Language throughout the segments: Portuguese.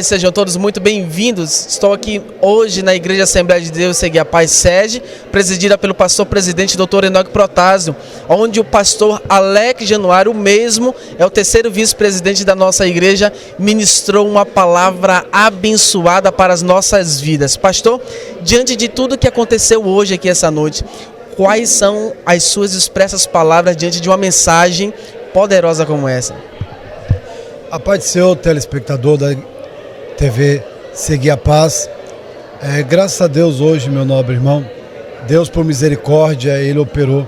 Sejam todos muito bem-vindos. Estou aqui hoje na Igreja Assembleia de Deus Segui a Paz sede, presidida pelo pastor presidente Dr. Enoque Protásio, onde o pastor Alex Januário, o mesmo, é o terceiro vice-presidente da nossa igreja, ministrou uma palavra abençoada para as nossas vidas. Pastor, diante de tudo que aconteceu hoje aqui essa noite, quais são as suas expressas palavras diante de uma mensagem poderosa como essa? A paz do Senhor, telespectador da TV Segui a Paz. Graças a Deus hoje, meu nobre irmão, Deus por misericórdia, Ele operou,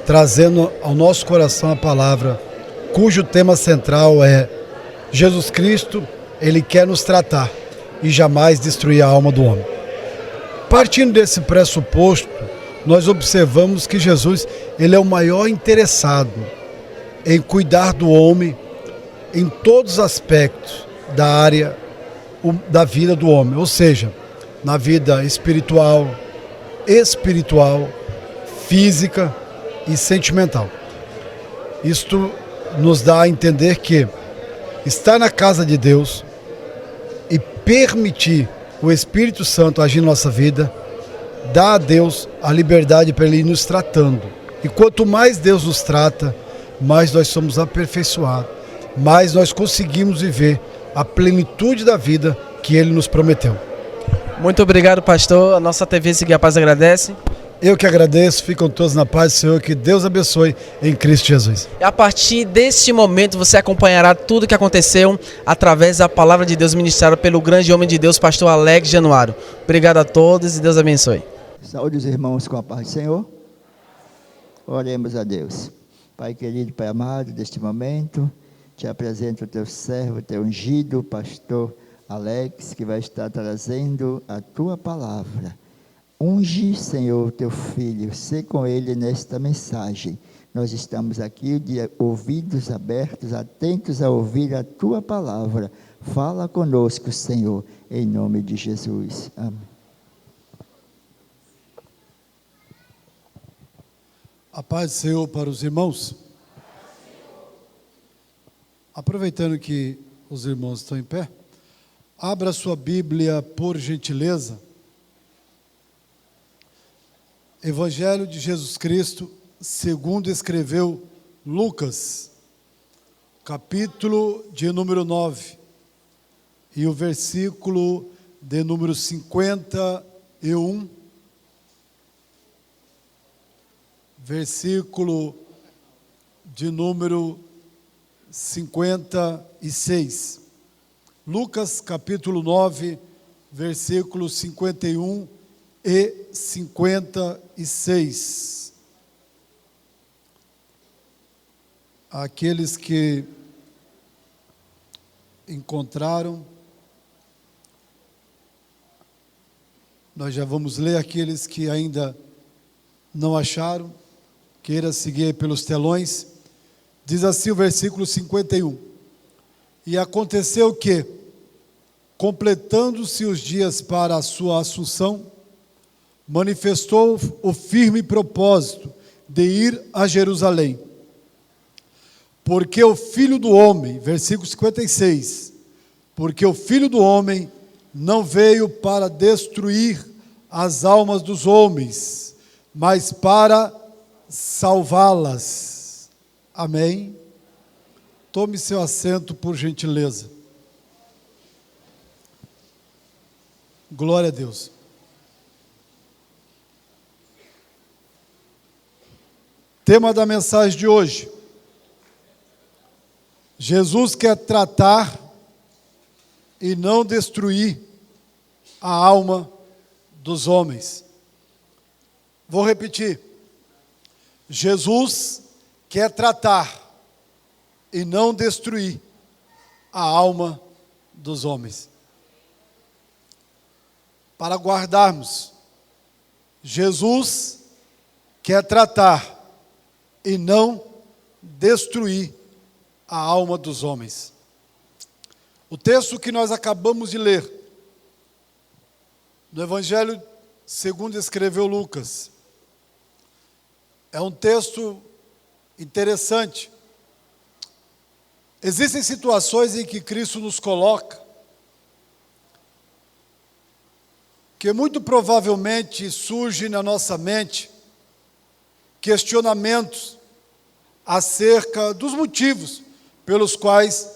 trazendo ao nosso coração a palavra, cujo tema central é Jesus Cristo, Ele quer nos tratar e jamais destruir a alma do homem. Partindo desse pressuposto, nós observamos que Jesus, Ele é o maior interessado em cuidar do homem em todos os aspectos da área da vida do homem, ou seja, na vida espiritual, física e sentimental. Isto nos dá a entender que estar na casa de Deus e permitir o Espírito Santo agir na nossa vida, dá a Deus a liberdade para Ele ir nos tratando. E quanto mais Deus nos trata, mais nós somos aperfeiçoados, mais nós conseguimos viver a plenitude da vida que Ele nos prometeu. Muito obrigado, pastor. A nossa TV Segui a Paz agradece. Eu que agradeço, ficam todos na paz do Senhor, que Deus abençoe em Cristo Jesus. E a partir deste momento você acompanhará tudo o que aconteceu através da palavra de Deus ministrada pelo grande homem de Deus, pastor Alex Januário. Obrigado a todos e Deus abençoe. Saúde os irmãos com a paz do Senhor. Oremos a Deus. Pai querido, Pai amado, deste momento, te apresento o teu servo, o teu ungido, pastor Alex, que vai estar trazendo a tua palavra. Unge, Senhor, teu filho, sê com ele nesta mensagem. Nós estamos aqui de ouvidos abertos, atentos a ouvir a tua palavra. Fala conosco, Senhor, em nome de Jesus. Amém. A paz do Senhor para os irmãos. Aproveitando que os irmãos estão em pé, abra sua Bíblia, por gentileza. Evangelho de Jesus Cristo, segundo escreveu Lucas, capítulo de número 9, e o versículo de número 51, versículo de número 56. Lucas capítulo 9, versículos 51 e 56. Aqueles que encontraram, nós já vamos ler. Aqueles que ainda não acharam, queira seguir pelos telões. Diz assim o versículo 51. E aconteceu que, completando-se os dias para a sua assunção, manifestou o firme propósito de ir a Jerusalém. Porque o Filho do Homem, versículo 56, porque o Filho do Homem não veio para destruir as almas dos homens, mas para salvá-las. Amém? Tome seu assento, por gentileza. Glória a Deus. Tema da mensagem de hoje: Jesus quer tratar e não destruir a alma dos homens. Vou repetir. Jesus quer tratar e não destruir a alma dos homens. Para guardarmos, Jesus quer tratar e não destruir a alma dos homens. O texto que nós acabamos de ler, no Evangelho segundo escreveu Lucas, é um texto interessante. Existem situações em que Cristo nos coloca Porque muito provavelmente surge na nossa mente questionamentos acerca dos motivos pelos quais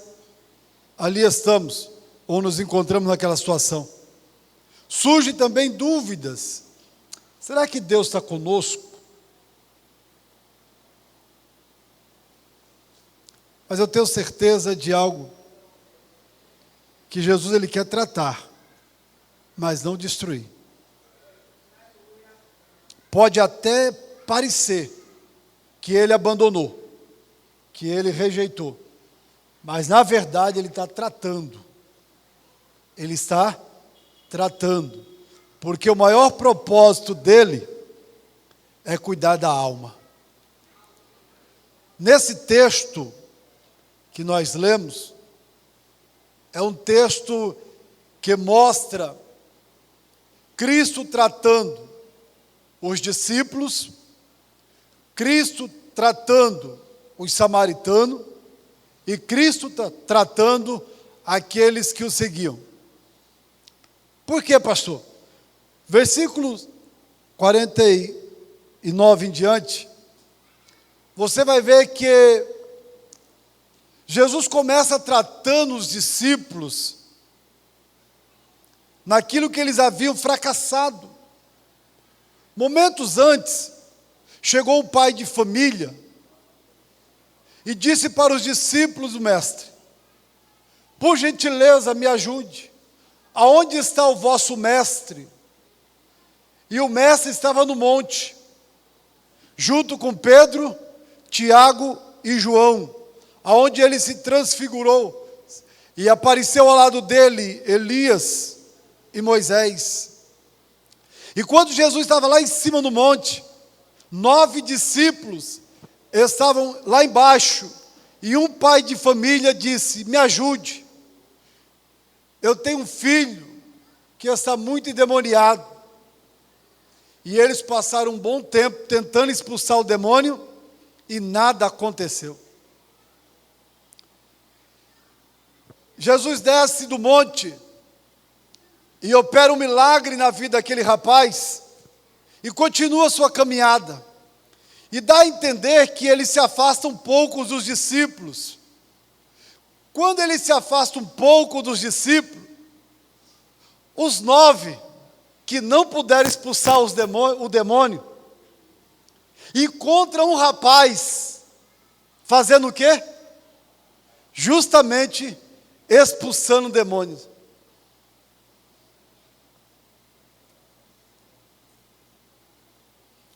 ali estamos ou nos encontramos naquela situação. Surgem também dúvidas. Será que Deus está conosco? Mas eu tenho certeza de algo, que Jesus ele quer tratar, mas não destruir. Pode até parecer que ele abandonou, que ele rejeitou, mas na verdade ele está tratando. Ele está tratando, porque o maior propósito dele é cuidar da alma. Nesse texto que nós lemos, é um texto que mostra Cristo tratando os discípulos, Cristo tratando os samaritanos e Cristo tratando aqueles que o seguiam. Por quê, pastor? Versículos 49 em diante, você vai ver que Jesus começa tratando os discípulos naquilo que eles haviam fracassado. Momentos antes, chegou um pai de família e disse para os discípulos do mestre: por gentileza, me ajude. Aonde está o vosso mestre? E o mestre estava no monte, junto com Pedro, Tiago e João, aonde ele se transfigurou, e apareceu ao lado dele Elias e Moisés. E quando Jesus estava lá em cima no monte, 9 discípulos estavam lá embaixo, e um pai de família disse: me ajude, eu tenho um filho que está muito endemoniado. E eles passaram um bom tempo tentando expulsar o demônio, e nada aconteceu. Jesus desce do monte e opera um milagre na vida daquele rapaz e continua a sua caminhada. E dá a entender que ele se afasta um pouco dos discípulos. Quando ele se afasta um pouco dos discípulos, os 9 que não puderam expulsar o demônio, encontram um rapaz fazendo o quê? Justamente expulsando demônios.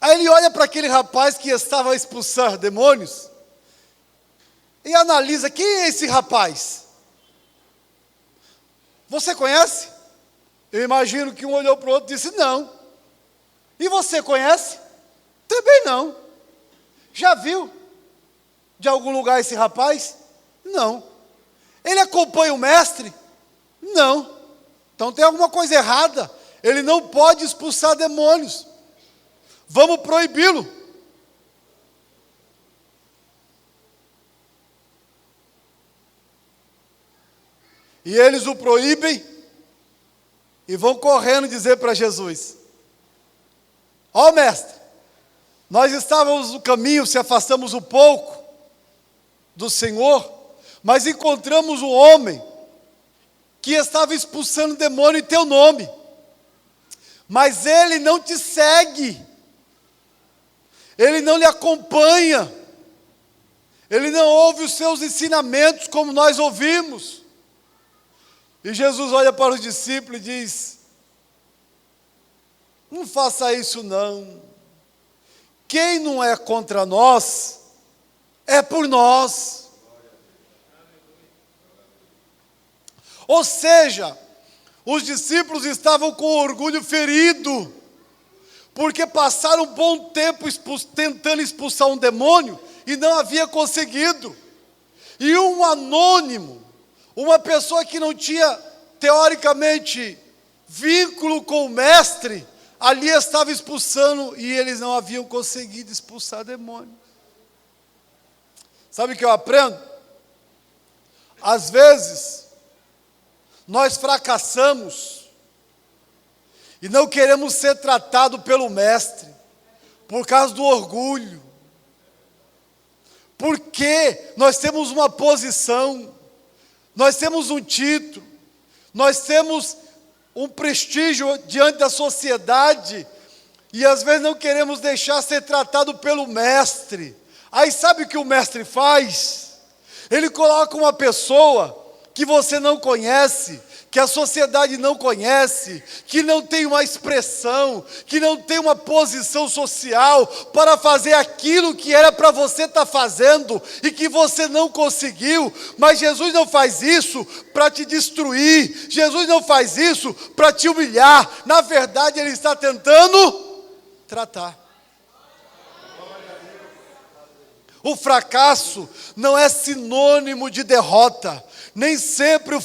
Aí ele olha para aquele rapaz que estava a expulsar demônios e analisa: quem é esse rapaz? Você conhece? Eu imagino que um olhou para o outro e disse: não. E você conhece? Também não. Já viu de algum lugar esse rapaz? Não. Ele acompanha o mestre? Não. Então tem alguma coisa errada. Ele não pode expulsar demônios. Vamos proibi-lo. E eles o proíbem e vão correndo dizer para Jesus: ó mestre, nós estávamos no caminho, se afastamos um pouco do Senhor, mas encontramos um homem que estava expulsando demônio em teu nome, mas ele não te segue, ele não lhe acompanha, ele não ouve os seus ensinamentos como nós ouvimos. E Jesus olha para os discípulos e diz: não faça isso não. Quem não é contra nós, é por nós. Ou seja, os discípulos estavam com o orgulho ferido, porque passaram um bom tempo tentando expulsar um demônio e não havia conseguido. E um anônimo, uma pessoa que não tinha, teoricamente, vínculo com o mestre, ali estava expulsando e eles não haviam conseguido expulsar demônio. Sabe o que eu aprendo? Às vezes, nós fracassamos E não queremos ser tratados pelo mestre por causa do orgulho. Porque nós temos uma posição, nós temos um título, nós temos um prestígio diante da sociedade, e às vezes não queremos deixar ser tratado pelo mestre. Aí sabe o que o mestre faz? Ele coloca uma pessoa que você não conhece, que a sociedade não conhece, que não tem uma expressão, que não tem uma posição social para fazer aquilo que era para você estar fazendo e que você não conseguiu. Mas Jesus não faz isso para te destruir, Jesus não faz isso para te humilhar. Na verdade, Ele está tentando tratar. O fracasso não é sinônimo de derrota. Nem sempre o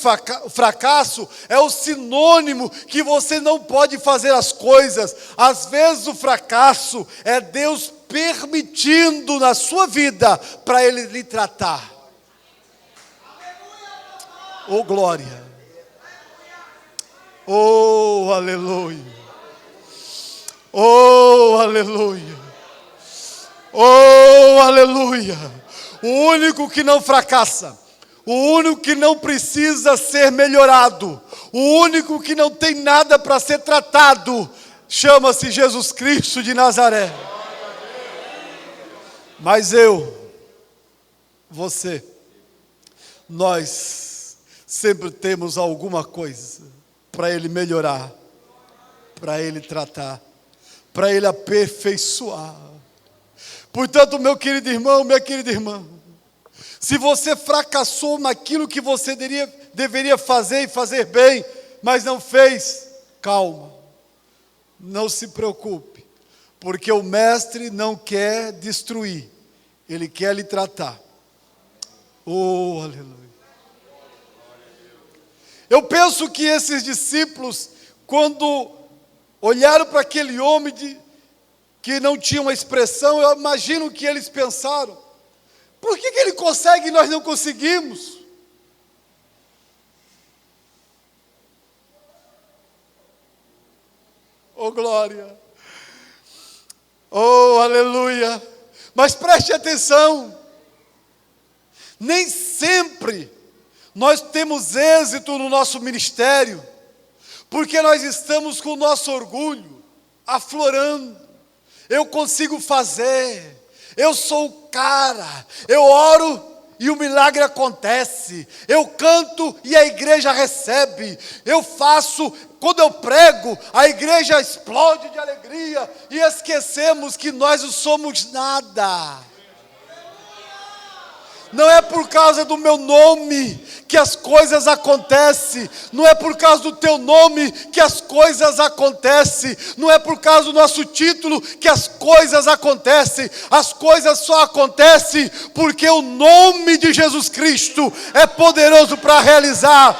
fracasso é o sinônimo que você não pode fazer as coisas. Às vezes o fracasso é Deus permitindo na sua vida para Ele lhe tratar. Oh glória! Oh aleluia! Oh aleluia! Oh aleluia! O único que não fracassa, o único que não precisa ser melhorado, o único que não tem nada para ser tratado, chama-se Jesus Cristo de Nazaré. Mas você, nós sempre temos alguma coisa para Ele melhorar, para Ele tratar, para Ele aperfeiçoar. Portanto, meu querido irmão, minha querida irmã, se você fracassou naquilo que você deveria fazer e fazer bem, mas não fez, calma, não se preocupe, porque o mestre não quer destruir, ele quer lhe tratar. Oh, aleluia! Eu penso que esses discípulos, quando olharam para aquele homem que não tinha uma expressão, eu imagino que eles pensaram: por que ele consegue e nós não conseguimos? Oh glória! Oh aleluia! Mas preste atenção, nem sempre nós temos êxito no nosso ministério, porque nós estamos com o nosso orgulho aflorando. Eu consigo fazer, eu sou o cara, eu oro e o milagre acontece, eu canto e a igreja recebe, eu faço, quando eu prego, a igreja explode de alegria, e esquecemos que nós não somos nada. Não é por causa do meu nome que as coisas acontecem, não é por causa do teu nome que as coisas acontecem, não é por causa do nosso título que as coisas acontecem. As coisas só acontecem porque o nome de Jesus Cristo é poderoso para realizar.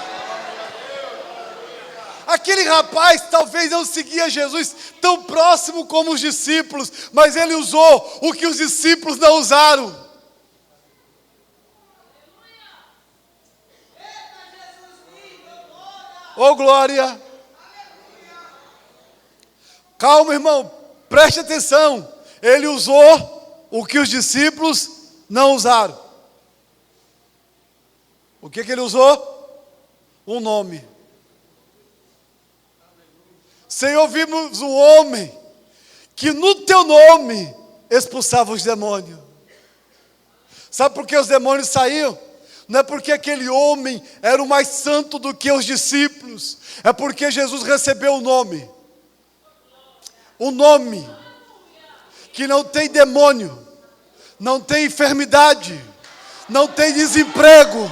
Aquele rapaz talvez não seguia Jesus tão próximo como os discípulos, mas ele usou o que os discípulos não usaram. Oh glória! Calma, irmão, preste atenção. Ele usou o que os discípulos não usaram. O que ele usou? Um nome. Senhor, vimos um homem que no teu nome expulsava os demônios. Sabe por que os demônios saíam? Não é porque aquele homem era o mais santo do que os discípulos, é porque Jesus recebeu um nome que não tem demônio, não tem enfermidade, não tem desemprego,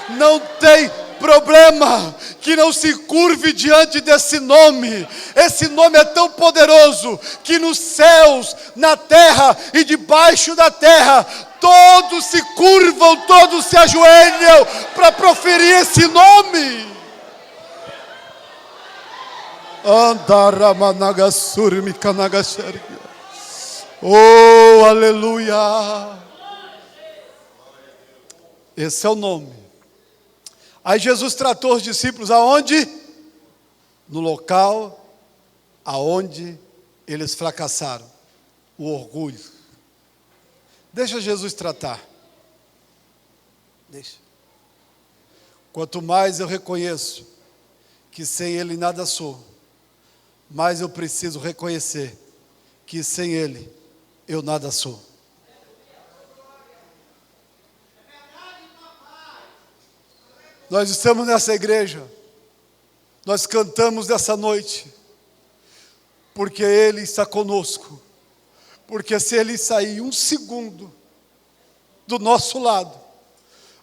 não tem problema que não se curve diante desse nome. Esse nome é tão poderoso que nos céus, na terra e debaixo da terra, todos se curvam, todos se ajoelham para proferir esse nome. Oh, aleluia! Esse é o nome. Aí Jesus tratou os discípulos aonde? No local aonde eles fracassaram, o orgulho. Deixa Jesus tratar. Deixa. Quanto mais eu reconheço que sem Ele nada sou, mais eu preciso reconhecer que sem Ele eu nada sou. Nós estamos nessa igreja, nós cantamos nessa noite, porque Ele está conosco, porque se Ele sair um segundo do nosso lado,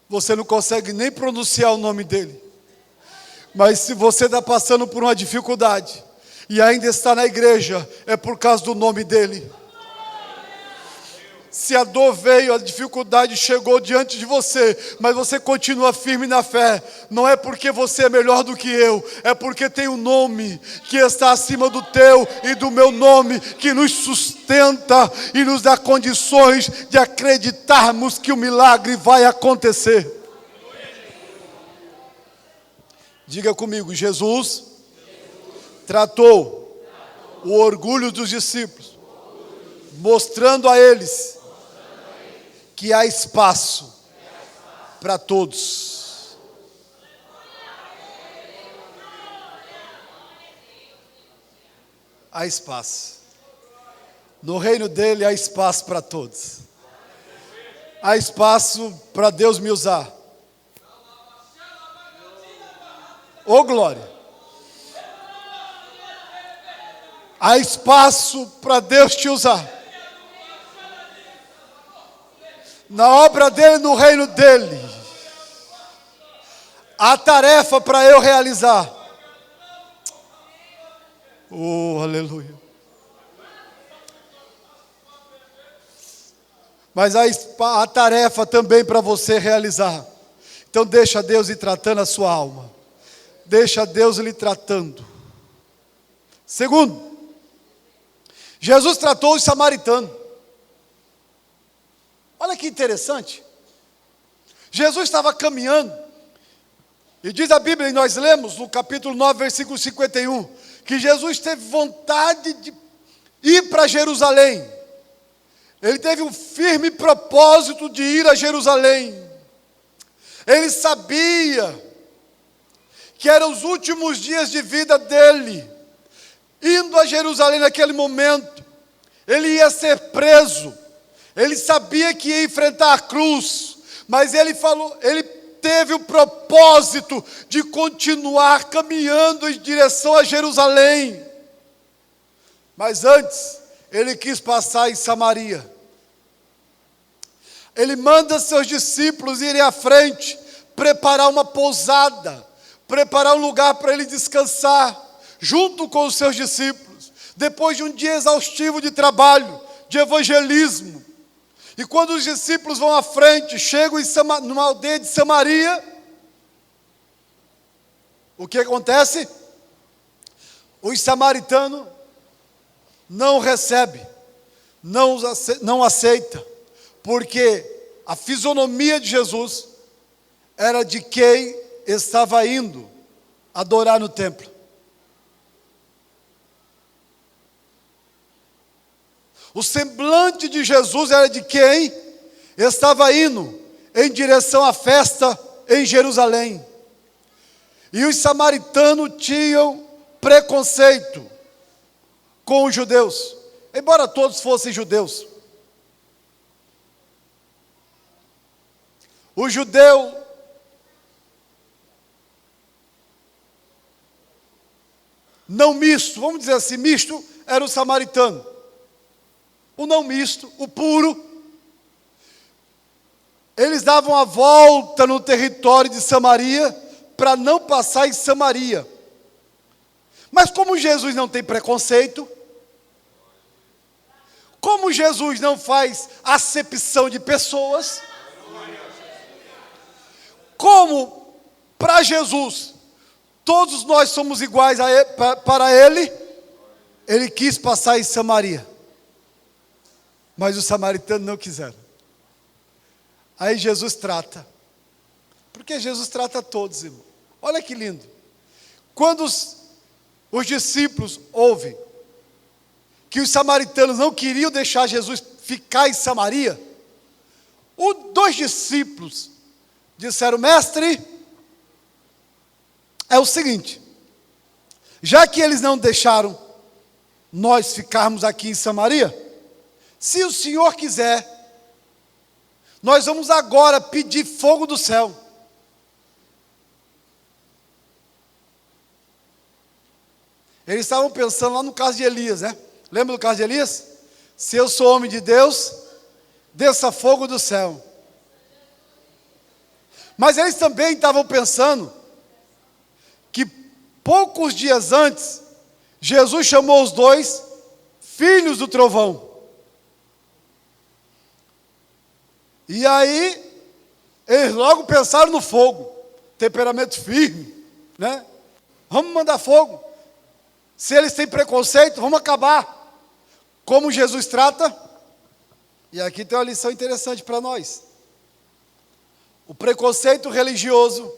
você não consegue nem pronunciar o nome dEle. Mas se você está passando por uma dificuldade, e ainda está na igreja, é por causa do nome dEle. Se a dor veio, a dificuldade chegou diante de você, mas você continua firme na fé, não é porque você é melhor do que eu, é porque tem um nome que está acima do teu e do meu nome, que nos sustenta e nos dá condições de acreditarmos que o milagre vai acontecer. Diga comigo, Jesus tratou o orgulho dos discípulos, mostrando a eles que há espaço para todos. Há espaço. No reino dele há espaço para todos. Há espaço para Deus me usar. Ô glória! Há espaço para Deus te usar. Na obra dele, no reino dele. Há tarefa para eu realizar. Oh, aleluia. Mas há tarefa também para você realizar. Então deixa Deus ir tratando a sua alma. Deixa Deus lhe tratando. Segundo, Jesus tratou os samaritanos. Olha que interessante. Jesus estava caminhando, e diz a Bíblia, e nós lemos no capítulo 9, versículo 51, que Jesus teve vontade de ir para Jerusalém. Ele teve um firme propósito de ir a Jerusalém. Ele sabia que eram os últimos dias de vida dele. Indo a Jerusalém naquele momento, ele ia ser preso. Ele sabia que ia enfrentar a cruz, mas ele teve o propósito de continuar caminhando em direção a Jerusalém. Mas antes, ele quis passar em Samaria. Ele manda seus discípulos irem à frente, preparar uma pousada, preparar um lugar para ele descansar, junto com os seus discípulos, depois de um dia exaustivo de trabalho, de evangelismo. E quando os discípulos vão à frente, chegam numa aldeia de Samaria, o que acontece? Os samaritanos não recebem, não aceita, porque a fisionomia de Jesus era de quem estava indo adorar no templo. O semblante de Jesus era de quem estava indo em direção à festa em Jerusalém. E os samaritanos tinham preconceito com os judeus, embora todos fossem judeus. O judeu não misto, vamos dizer assim, misto era o samaritano. O não misto, o puro, eles davam a volta no território de Samaria para não passar em Samaria. Mas como Jesus não tem preconceito, como Jesus não faz acepção de pessoas, como para Jesus todos nós somos iguais para ele, ele quis passar em Samaria. Mas os samaritanos não quiseram. Aí Jesus trata. Porque Jesus trata todos, irmão. Olha que lindo. Quando os discípulos ouvem que os samaritanos não queriam deixar Jesus ficar em Samaria, os 2 discípulos disseram: mestre, é o seguinte, já que eles não deixaram nós ficarmos aqui em Samaria, se o Senhor quiser, nós vamos agora pedir fogo do céu. Eles estavam pensando lá no caso de Elias, né? Lembra do caso de Elias? Se eu sou homem de Deus, desça fogo do céu. Mas eles também estavam pensando que poucos dias antes, Jesus chamou os 2 filhos do trovão. E aí, eles logo pensaram no fogo, temperamento firme, né? Vamos mandar fogo. Se eles têm preconceito, vamos acabar. Como Jesus trata? E aqui tem uma lição interessante para nós. O preconceito religioso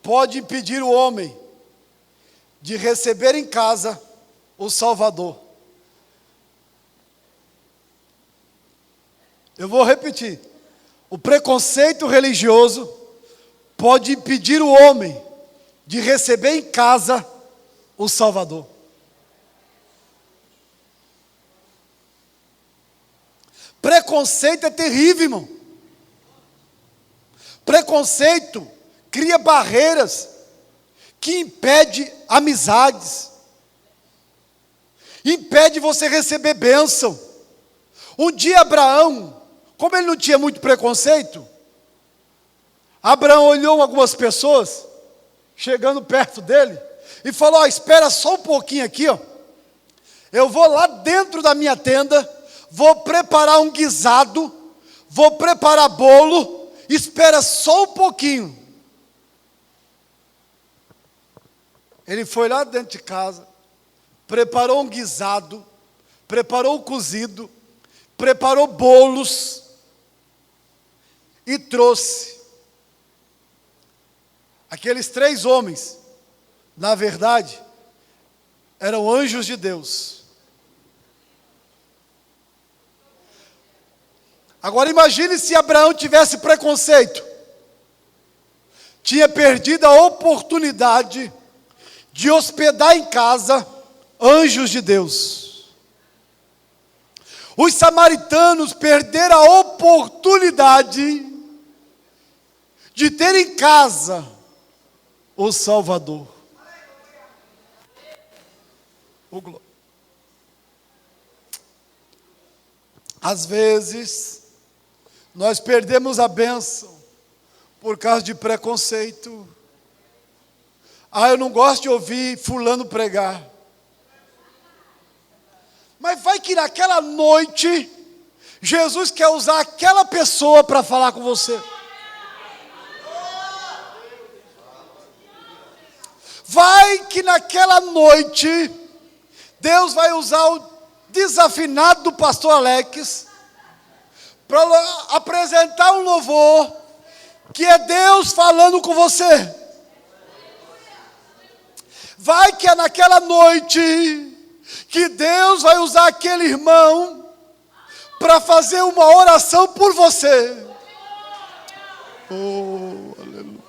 pode impedir o homem de receber em casa o Salvador. Eu vou repetir. O preconceito religioso pode impedir o homem de receber em casa o Salvador. Preconceito é terrível, irmão. Preconceito cria barreiras que impede amizades, impede você receber bênção. Um dia Abraão, como ele não tinha muito preconceito, Abraão olhou algumas pessoas chegando perto dele e falou: espera só um pouquinho aqui, eu vou lá dentro da minha tenda, vou preparar um guisado, vou preparar bolo, espera só um pouquinho. Ele foi lá dentro de casa, preparou um guisado, preparou o cozido, preparou bolos e trouxe. Aqueles 3 homens, na verdade, eram anjos de Deus. Agora imagine se Abraão tivesse preconceito. Tinha perdido a oportunidade de hospedar em casa anjos de Deus. Os samaritanos perderam a oportunidade de ter em casa o Salvador. Às vezes, nós perdemos a bênção por causa de preconceito. Eu não gosto de ouvir fulano pregar. Mas vai que naquela noite, Jesus quer usar aquela pessoa para falar com você. Vai que naquela noite, Deus vai usar o desafinado do pastor Alex para apresentar um louvor que é Deus falando com você. Vai que é naquela noite que Deus vai usar aquele irmão para fazer uma oração por você. Oh, aleluia.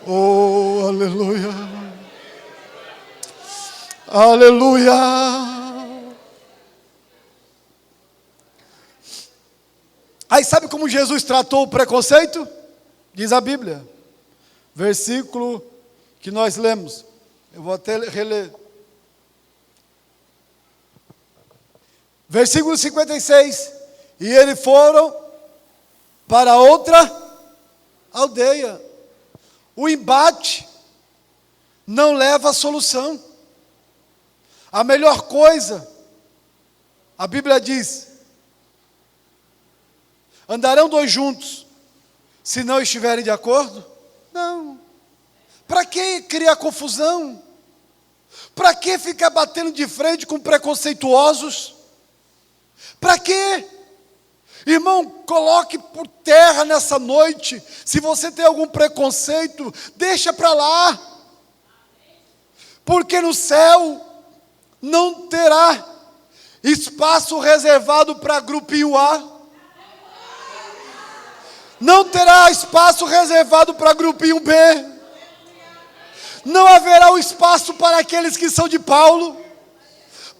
Oh, aleluia. Aleluia. Aí sabe como Jesus tratou o preconceito? Diz a Bíblia, versículo que nós lemos. Eu vou até reler. Versículo 56. E eles foram para outra aldeia. O embate não leva a solução. A melhor coisa, a Bíblia diz: andarão 2 juntos, se não estiverem de acordo? Não. Para que criar confusão? Para que ficar batendo de frente com preconceituosos? Para quê? Irmão, coloque por terra nessa noite. Se você tem algum preconceito, deixa para lá. Porque no céu Não terá espaço reservado para grupinho A. Não terá espaço reservado para grupinho B. Não haverá o espaço para aqueles que são de Paulo,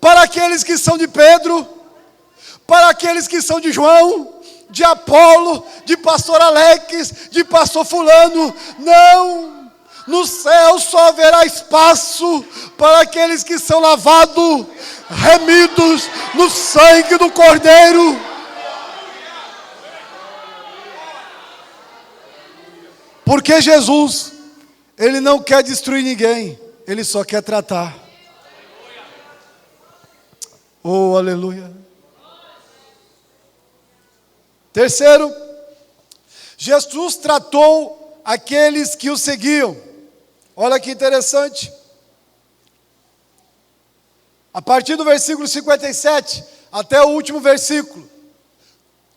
para aqueles que são de Pedro, para aqueles que são de João, de Apolo, de pastor Alex, de pastor fulano. Não! No céu só haverá espaço para aqueles que são lavados, remidos no sangue do Cordeiro. Porque Jesus, Ele não quer destruir ninguém, Ele só quer tratar. Oh, aleluia. Terceiro, Jesus tratou aqueles que o seguiam. Olha que interessante. A partir do versículo 57 até o último versículo,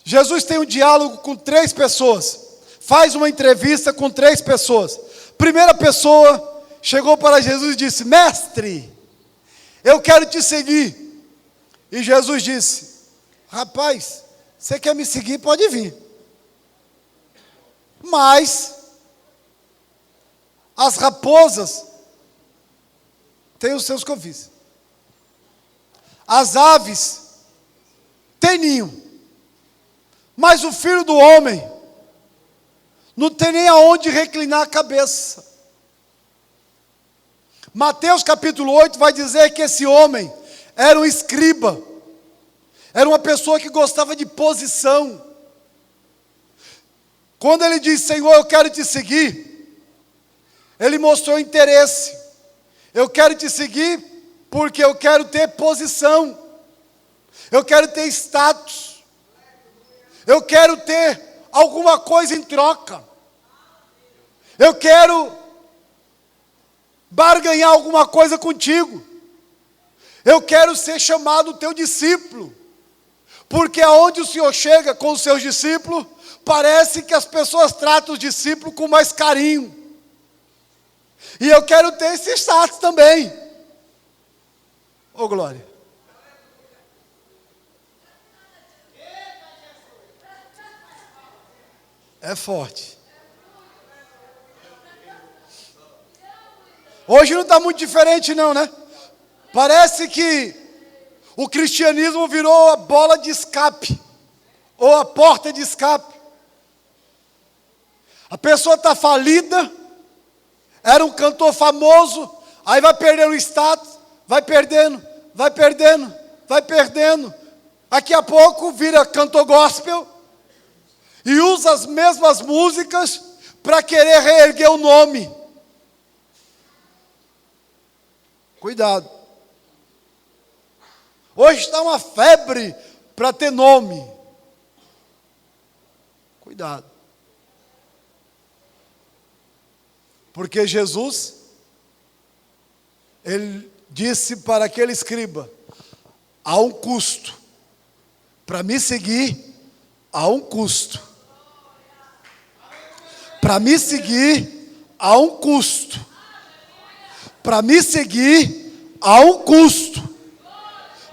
Jesus tem um diálogo com 3 pessoas. Faz uma entrevista com 3 pessoas. Primeira pessoa chegou para Jesus e disse: Mestre, eu quero te seguir. E Jesus disse: Rapaz, você quer me seguir? Pode vir. Mas as raposas têm os seus covis. As aves têm ninho. Mas o Filho do Homem não tem nem aonde reclinar a cabeça. Mateus capítulo 8 vai dizer que esse homem era um escriba. Era uma pessoa que gostava de posição. Quando ele diz: Senhor, eu quero te seguir, ele mostrou interesse. Eu quero te seguir porque eu quero ter posição. Eu quero ter status. Eu quero ter alguma coisa em troca. Eu quero barganhar alguma coisa contigo. Eu quero ser chamado teu discípulo. Porque aonde o Senhor chega com os seus discípulos, parece que as pessoas tratam os discípulos com mais carinho. E eu quero ter esse status também. Ô, glória. É forte. Hoje não está muito diferente não, né? Parece que o cristianismo virou a bola de escape, ou a porta de escape. A pessoa está falida, era um cantor famoso, aí vai perdendo o status, vai perdendo, vai perdendo, vai perdendo. Daqui a pouco vira cantor gospel e usa as mesmas músicas para querer reerguer o nome. Cuidado. Hoje está uma febre para ter nome. Cuidado. Porque Jesus, Ele disse para aquele escriba: há um custo. Para me seguir, há um custo. Para me seguir, há um custo. Para me seguir, há um custo.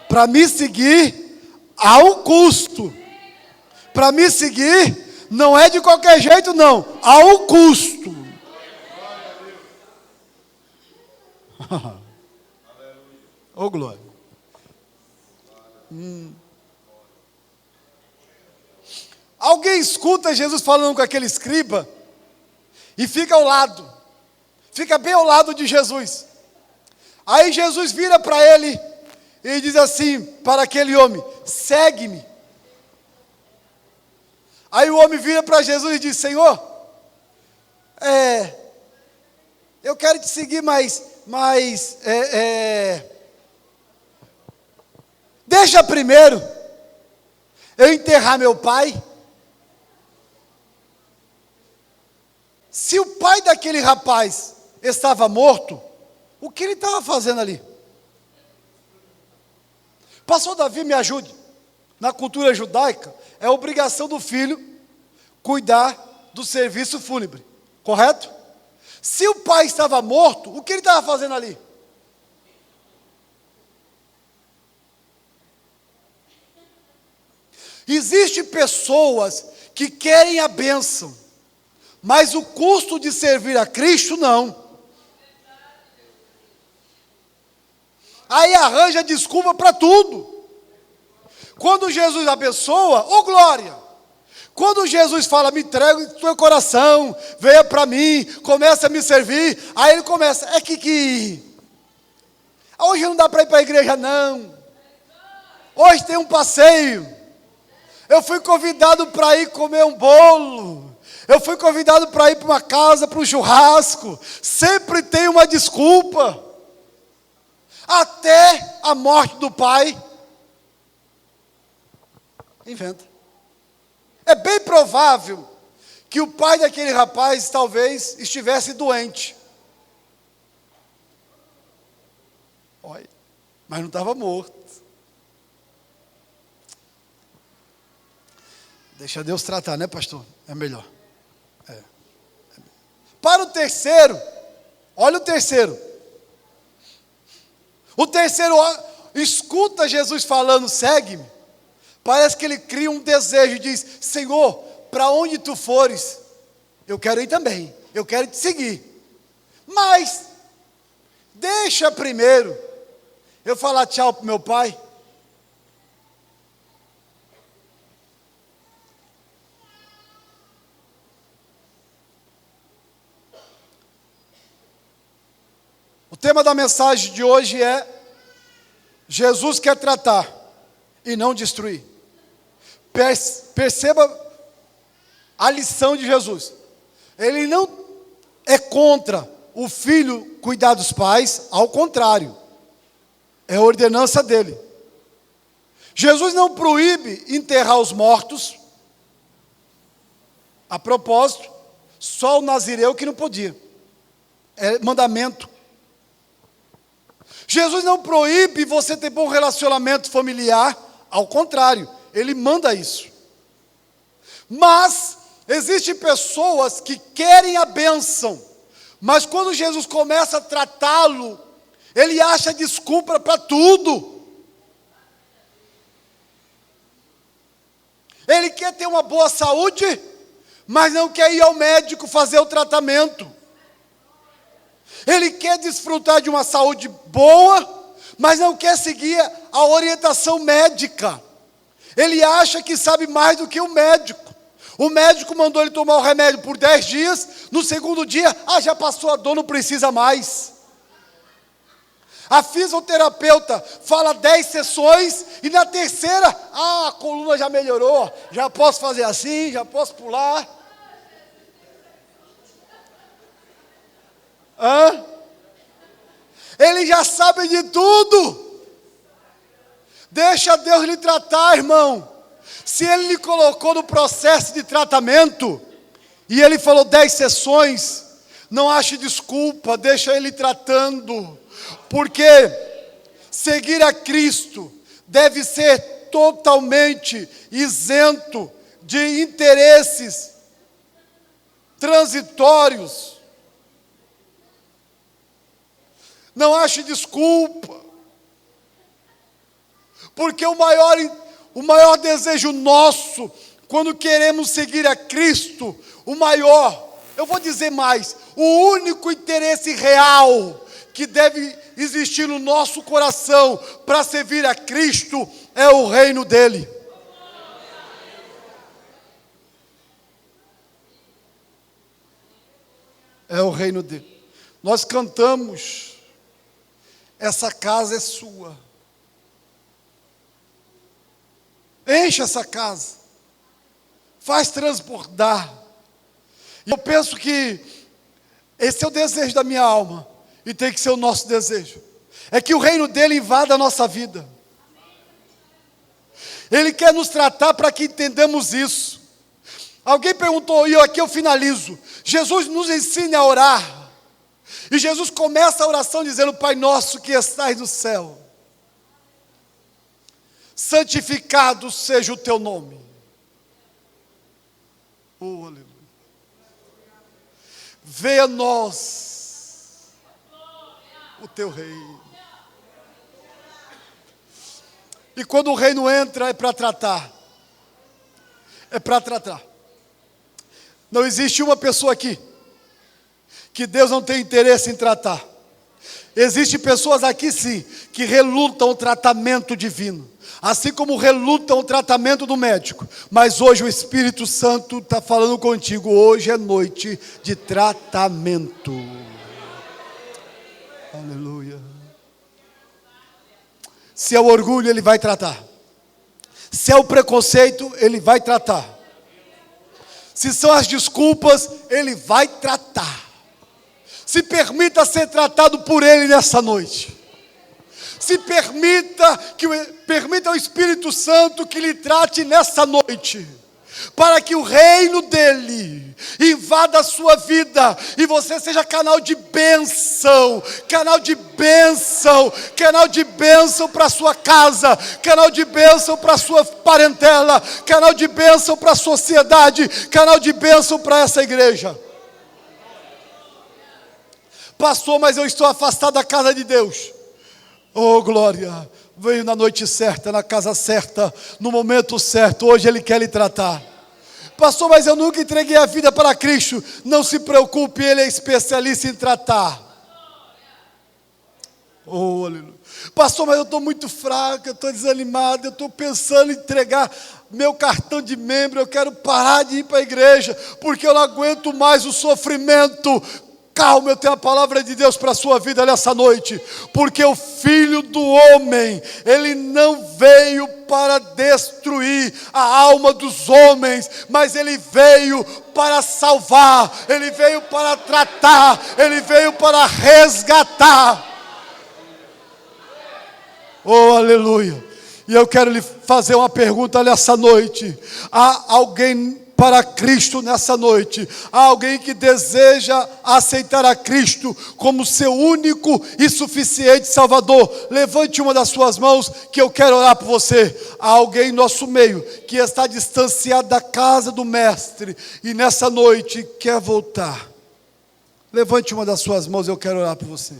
Para me seguir, há um custo. Para me seguir, não é de qualquer jeito não, há um custo. Oh, glória. Alguém escuta Jesus falando com aquele escriba e fica ao lado, fica bem ao lado de Jesus. Aí Jesus vira para ele e diz assim para aquele homem: segue-me. Aí o homem vira para Jesus e diz: Senhor, eu quero te seguir, mas deixa primeiro eu enterrar meu pai. Se o pai daquele rapaz estava morto, o que ele estava fazendo ali? Pastor Davi, me ajude. Na cultura judaica, é obrigação do filho cuidar do serviço fúnebre, correto? Se o pai estava morto, o que ele estava fazendo ali? Existem pessoas que querem a bênção, mas o custo de servir a Cristo não. Aí arranja desculpa para tudo. Quando Jesus abençoa, ô glória! Quando Jesus fala, me entrega o teu coração, venha para mim, começa a me servir, aí ele começa, hoje não dá para ir para a igreja não, hoje tem um passeio, eu fui convidado para ir comer um bolo, eu fui convidado para ir para uma casa, para um churrasco, sempre tem uma desculpa, até a morte do pai, inventa. É bem provável que o pai daquele rapaz talvez estivesse doente. Olha, mas não estava morto. Deixa Deus tratar, né, pastor? É melhor. Para o terceiro, olha o terceiro. O terceiro escuta Jesus falando, segue-me. Parece que ele cria um desejo e diz, Senhor, para onde tu fores, eu quero ir também, eu quero te seguir. Mas, deixa primeiro eu falar tchau para o meu pai. O tema da mensagem de hoje é, Jesus quer tratar e não destruir. Perceba a lição de Jesus. Ele não é contra o filho cuidar dos pais, ao contrário, é a ordenança dele. Jesus não proíbe enterrar os mortos, a propósito, só o nazireu que não podia, é mandamento. Jesus não proíbe você ter bom relacionamento familiar, ao contrário, ele manda isso. Mas existem pessoas que querem a bênção, mas quando Jesus começa a tratá-lo, ele acha desculpa para tudo. Ele quer ter uma boa saúde, mas não quer ir ao médico fazer o tratamento. Ele quer desfrutar de uma saúde boa, mas não quer seguir a orientação médica. Ele acha que sabe mais do que o médico. O médico mandou ele tomar o remédio por 10 dias, no segundo dia, já passou a dor, não precisa mais. A fisioterapeuta fala 10 sessões, e na terceira, a coluna já melhorou, já posso fazer assim, já posso pular. Ele já sabe de tudo. Deixa Deus lhe tratar, irmão. Se Ele lhe colocou no processo de tratamento, e Ele falou 10 sessões, não ache desculpa, deixa Ele tratando. Porque seguir a Cristo deve ser totalmente isento de interesses transitórios. Não ache desculpa. Porque o maior desejo nosso, quando queremos seguir a Cristo, eu vou dizer mais, o único interesse real que deve existir no nosso coração para servir a Cristo é o reino dele. É o reino dele. Nós cantamos, essa casa é sua. Enche essa casa, faz transbordar. E eu penso que esse é o desejo da minha alma, e tem que ser o nosso desejo, é que o reino dele invada a nossa vida. Ele quer nos tratar para que entendamos isso. Alguém perguntou, e aqui eu finalizo, Jesus nos ensina a orar, e Jesus começa a oração dizendo, Pai nosso que estais no céu, santificado seja o teu nome. Oh, aleluia. Venha a nós o teu reino. E quando o reino entra é para tratar. é para tratar. Não existe uma pessoa aqui que Deus não tem interesse em tratar. Existem pessoas aqui sim, que relutam o tratamento divino, assim como relutam o tratamento do médico. Mas hoje o Espírito Santo está falando contigo, hoje é noite de tratamento. Aleluia. Se é o orgulho, Ele vai tratar. Se é o preconceito, Ele vai tratar. Se são as desculpas, Ele vai tratar. Se permita ser tratado por Ele nessa noite. Se permita ao Espírito Santo que lhe trate nessa noite, para que o reino dele invada a sua vida e você seja canal de bênção, canal de bênção, canal de bênção para a sua casa, canal de bênção para a sua parentela, canal de bênção para a sociedade, canal de bênção para essa igreja. Pastor, mas eu estou afastado da casa de Deus. Oh, glória, veio na noite certa, na casa certa, no momento certo, hoje Ele quer lhe tratar. Pastor, mas eu nunca entreguei a vida para Cristo. Não se preocupe, Ele é especialista em tratar. Oh, aleluia. Pastor, mas eu estou muito fraco, eu estou desanimado, eu estou pensando em entregar meu cartão de membro, eu quero parar de ir para a igreja, porque eu não aguento mais o sofrimento. Calma, eu tenho a palavra de Deus para a sua vida nessa noite, porque o Filho do Homem, Ele não veio para destruir a alma dos homens, mas Ele veio para salvar, Ele veio para tratar, Ele veio para resgatar. Oh, aleluia. E eu quero lhe fazer uma pergunta nessa noite. Há alguém para Cristo nessa noite? Há alguém que deseja aceitar a Cristo como seu único e suficiente Salvador? Levante uma das suas mãos que eu quero orar por você. Há alguém em nosso meio que está distanciado da casa do Mestre e nessa noite quer voltar. Levante uma das suas mãos, eu quero orar por você.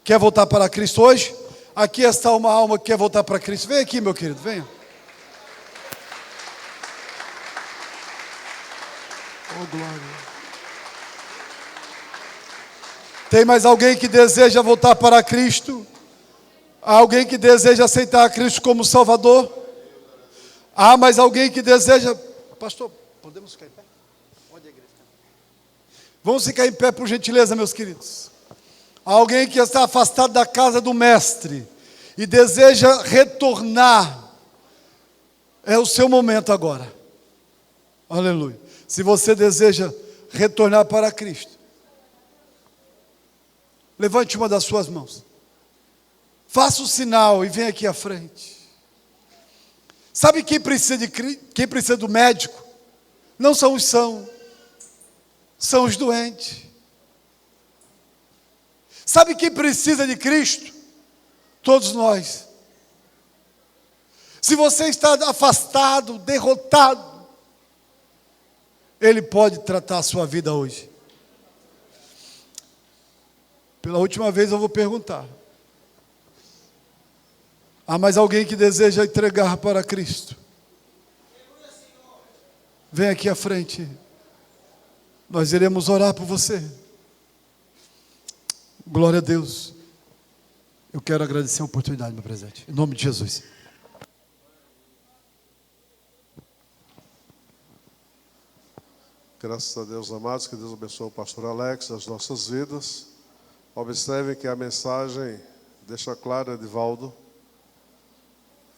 Quer voltar para Cristo hoje? Aqui está uma alma que quer voltar para Cristo. Vem aqui, meu querido, venha. Oh, glória. Tem mais alguém que deseja voltar para Cristo? Há alguém que deseja aceitar a Cristo como Salvador? Há mais alguém que deseja... Pastor, podemos ficar em pé? Onde a igreja está? Vamos ficar em pé, por gentileza, meus queridos. Há alguém que está afastado da casa do Mestre e deseja retornar. É o seu momento agora. Aleluia. Se você deseja retornar para Cristo, levante uma das suas mãos. Faça o sinal e venha aqui à frente. Sabe quem precisa do médico? Não são os sãos, são os doentes. Sabe quem precisa de Cristo? Todos nós. Se você está afastado, derrotado, Ele pode tratar a sua vida hoje. Pela última vez eu vou perguntar. Há mais alguém que deseja entregar para Cristo? Vem aqui à frente. Nós iremos orar por você. Glória a Deus. Eu quero agradecer a oportunidade, meu presente. Em nome de Jesus. Graças a Deus, amados, que Deus abençoe o pastor Alex, as nossas vidas. Observem que a mensagem deixa claro, Edivaldo,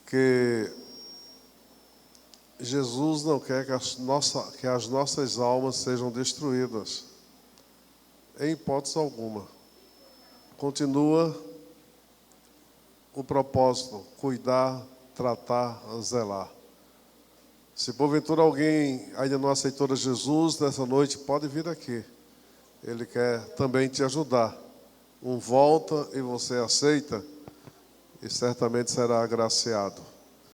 que Jesus não quer que as nossas almas sejam destruídas, em hipótese alguma. Continua o propósito: cuidar, tratar, zelar. Se porventura alguém ainda não aceitou a Jesus, nessa noite pode vir aqui. Ele quer também te ajudar. Volta e você aceita, e certamente será agraciado.